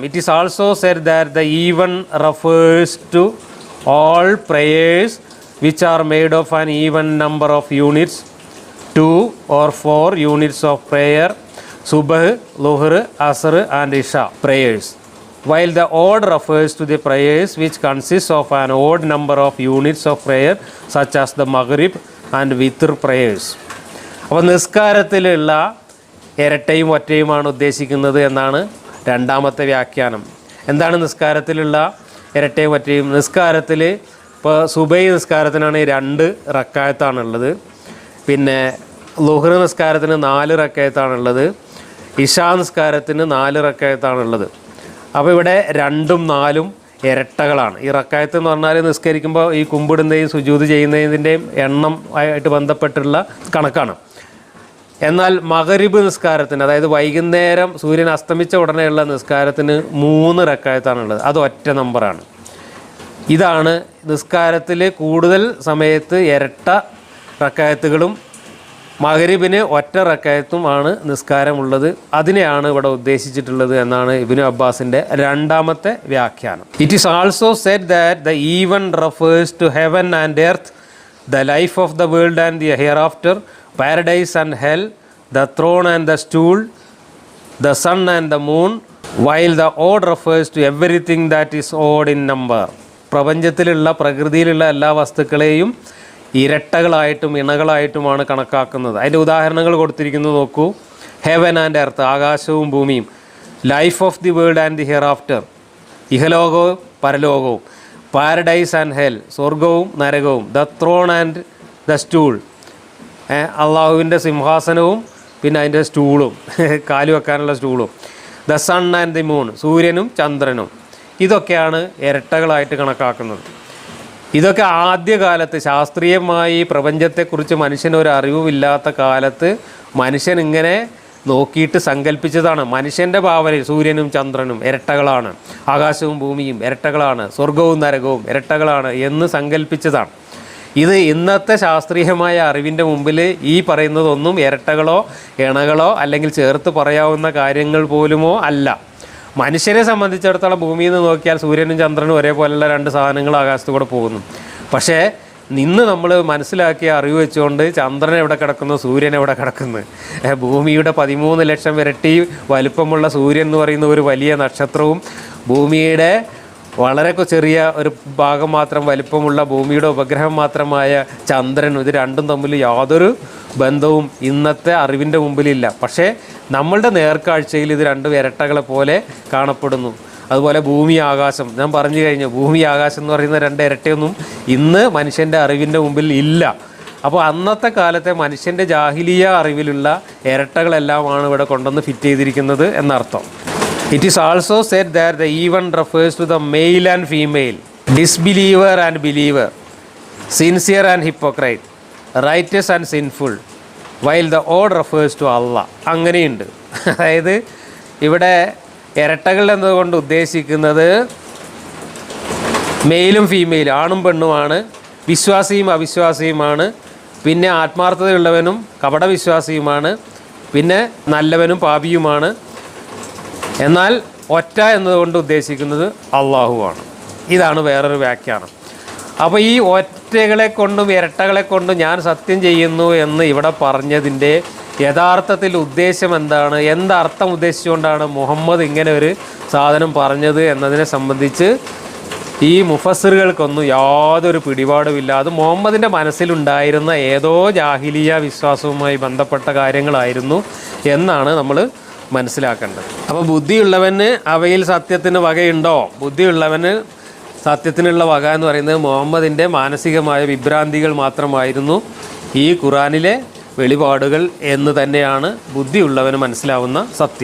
It is also said that the even refers to all prayers which are made of an even number of units, 2 or 4 units of prayer, Subh, Luhr, Asr and Isha prayers. While the odd refers to the prayers which consist of an odd number of units of prayer such as the Maghrib and Witr prayers. അപ്പോൾ നിസ്കാരത്തിലുള്ള ഇരട്ടയും ഒറ്റയുമാണ് ഉദ്ദേശിക്കുന്നത് എന്നാണ് രണ്ടാമത്തെ വ്യാഖ്യാനം. എന്താണ് നിസ്കാരത്തിലുള്ള ഇരട്ടയും ഒറ്റയും? നിസ്കാരത്തിൽ ഇപ്പോൾ സുബൈ നിസ്കാരത്തിനാണ് 2 റക്കായത്താണുള്ളത്, പിന്നെ ളുഹ്ർ നിസ്കാരത്തിന് 4 റക്കായത്താണുള്ളത്, ഇഷാ നിസ്കാരത്തിന് 4 റക്കായത്താണുള്ളത്. അപ്പോൾ ഇവിടെ 2ഉം 4ഉം ഇരട്ടകളാണ്. ഈ റക്കായത്ത് എന്ന് പറഞ്ഞാൽ നിസ്കരിക്കുമ്പോൾ ഈ കുമ്പിടുന്നതും സുജൂദ് ചെയ്യുന്നതിൻ്റെയും എണ്ണം ആയിട്ട് ബന്ധപ്പെട്ടുള്ള കണക്കാണ്. എന്നാൽ മഗ്രിബ് നിസ്കാരത്തിന്, അതായത് വൈകുന്നേരം സൂര്യൻ അസ്തമിച്ച ഉടനെയുള്ള നിസ്കാരത്തിന് 3 റക്കായത്താണുള്ളത്. അത് ഒറ്റ നമ്പറാണ്. ഇതാണ് നിസ്കാരത്തിൽ കൂടുതൽ സമയത്ത് ഇരട്ട റക്കായത്തുകളും മഗ്രിബിന് ഒറ്റ റക്കായത്തുമാണ് നിസ്കാരമുള്ളത്. അതിനെയാണ് ഇവിടെ ഉദ്ദേശിച്ചിട്ടുള്ളത് എന്നാണ് ഇബ്നു അബ്ബാസിൻ്റെ രണ്ടാമത്തെ വ്യാഖ്യാനം. It is also said that the even refers to heaven and earth, the life of the world and the hereafter, paradise and hell, the throne and the stool, the sun and the moon, while the odd refers to everything that is odd in number. പ്രപഞ്ചത്തിലുള്ള പ്രകൃതിയിലുള്ള എല്ലാ വസ്തുക്കളെയും ഇരട്ടകളായിട്ടും ഇണകളായിട്ടുമാണ് കണക്കാക്കുന്നത്. അതിൻ്റെ ഉദാഹരണങ്ങൾ കൊടുത്തിരിക്കുന്നത് നോക്കൂ. Heaven and earth, ആകാശവും ഭൂമിയും. Life of the world and the hereafter, ഇഹലോകവും പരലോകവും. പാരഡൈസ് ആൻഡ് ഹെൽ, സ്വർഗവും നരകവും. The throne and the stool, അള്ളാഹുവിൻ്റെ സിംഹാസനവും പിന്നെ അതിൻ്റെ സ്റ്റൂളും, കാലു വെക്കാനുള്ള സ്റ്റൂളും. The sun and the moon, സൂര്യനും ചന്ദ്രനും. ഇതൊക്കെയാണ് ഇരട്ടകളായിട്ട് കണക്കാക്കുന്നത്. ഇതൊക്കെ ആദ്യകാലത്ത് ശാസ്ത്രീയമായി പ്രപഞ്ചത്തെക്കുറിച്ച് മനുഷ്യനൊരു അറിവുമില്ലാത്ത കാലത്ത് മനുഷ്യൻ ഇങ്ങനെ നോക്കിയിട്ട് സങ്കല്പിച്ചതാണ്. മനുഷ്യൻ്റെ ഭാവനയിൽ സൂര്യനും ചന്ദ്രനും ഇരട്ടകളാണ്, ആകാശവും ഭൂമിയും ഇരട്ടകളാണ്, സ്വർഗവും നരകവും ഇരട്ടകളാണ് എന്ന് സങ്കല്പിച്ചതാണ്. ഇത് ഇന്നത്തെ ശാസ്ത്രീയമായ അറിവിൻ്റെ മുമ്പിൽ ഈ പറയുന്നതൊന്നും ഇരട്ടകളോ ഇണകളോ അല്ലെങ്കിൽ ചേർത്ത് പറയാവുന്ന കാര്യങ്ങൾ പോലുമോ അല്ല. മനുഷ്യനെ സംബന്ധിച്ചിടത്തോളം ഭൂമിയിൽ നിന്ന് നോക്കിയാൽ സൂര്യനും ചന്ദ്രനും ഒരേപോലെയുള്ള 2 സാധനങ്ങൾ ആകാശത്ത് കൂടെ പോകുന്നു. പക്ഷേ ഇന്ന് നമ്മൾ മനസ്സിലാക്കിയ അറിവ് വെച്ചുകൊണ്ട് ചന്ദ്രൻ എവിടെ കിടക്കുന്നു, സൂര്യൻ എവിടെ കിടക്കുന്നു, ഭൂമിയുടെ 13 ലക്ഷം ഇരട്ടി വലുപ്പമുള്ള സൂര്യൻ എന്ന് പറയുന്ന ഒരു വലിയ നക്ഷത്രവും ഭൂമിയുടെ വളരെ ചെറിയ ഒരു ഭാഗം മാത്രം വലിപ്പമുള്ള ഭൂമിയുടെ ഉപഗ്രഹം മാത്രമായ ചന്ദ്രൻ, ഇത് രണ്ടും തമ്മിൽ യാതൊരു ബന്ധവും ഇന്നത്തെ അറിവിൻ്റെ മുമ്പിലില്ല. പക്ഷേ നമ്മളുടെ നേർക്കാഴ്ചയിൽ ഇത് 2 ഇരട്ടകളെ പോലെ കാണപ്പെടുന്നു. അതുപോലെ ഭൂമി ആകാശം, ഞാൻ പറഞ്ഞു കഴിഞ്ഞു, ഭൂമി ആകാശം എന്ന് പറയുന്ന 2 ഇരട്ടയൊന്നും ഇന്ന് മനുഷ്യൻ്റെ അറിവിൻ്റെ മുമ്പിൽ ഇല്ല. അപ്പോൾ അന്നത്തെ കാലത്തെ മനുഷ്യൻ്റെ ജാഹിലിയ അറിവിലുള്ള ഇരട്ടകളെല്ലാമാണ് ഇവിടെ കൊണ്ടുവന്ന് ഫിറ്റ് ചെയ്തിരിക്കുന്നത് എന്നർത്ഥം. It is also said that the even refers to the male and female, disbeliever and believer, sincere and hypocrite, righteous and sinful, while the odd refers to Allah. അങ്ങനെയുണ്ട്. അതായത് ഇവിടെ ഇരട്ടകൾ എന്നതുകൊണ്ട് ഉദ്ദേശിക്കുന്നത് മെയിലും ഫീമെയിലും, ആണും പെണ്ണുമാണ്, വിശ്വാസിയും അവിശ്വാസിയുമാണ്, പിന്നെ ആത്മാർത്ഥതയുള്ളവനും കപടവിശ്വാസിയുമാണ്, പിന്നെ നല്ലവനും പാപിയുമാണ്. എന്നാൽ ഒറ്റ എന്നതുകൊണ്ട് ഉദ്ദേശിക്കുന്നത് അള്ളാഹുവാണ്. ഇതാണ് വേറൊരു വ്യാഖ്യാനം. അപ്പോൾ ഈ ഒറ്റകളെ കൊണ്ടും ഇരട്ടകളെ കൊണ്ടും ഞാൻ സത്യം ചെയ്യുന്നു എന്ന് ഇവിടെ പറഞ്ഞതിൻ്റെ യഥാർത്ഥത്തിൽ ഉദ്ദേശം എന്താണ്, എന്തർത്ഥം ഉദ്ദേശിച്ചുകൊണ്ടാണ് മുഹമ്മദ് ഇങ്ങനെ ഒരു സാധനം പറഞ്ഞത് എന്നതിനെ സംബന്ധിച്ച് ഈ മുഫസ്സിറുകൾക്കൊന്നും യാതൊരു പിടിപാടുമില്ല. അത് മുഹമ്മദിൻ്റെ മനസ്സിലുണ്ടായിരുന്ന ഏതോ ജാഹിലിയ വിശ്വാസവുമായി ബന്ധപ്പെട്ട കാര്യങ്ങളായിരുന്നു എന്നാണ് നമ്മൾ മനസ്സിലാക്കേണ്ടത്. അപ്പോൾ ബുദ്ധിയുള്ളവന് അവയിൽ സത്യത്തിന് വകയുണ്ടോ? ബുദ്ധിയുള്ളവന് സത്യത്തിനുള്ള വക എന്ന് പറയുന്നത് മുഹമ്മദിൻ്റെ മാനസികമായ വിഭ്രാന്തികൾ മാത്രമായിരുന്നു ഈ ഖുറാനിലെ വെളിപാടുകൾ എന്ന് തന്നെയാണ് ബുദ്ധിയുള്ളവന് മനസ്സിലാവുന്ന സത്യം.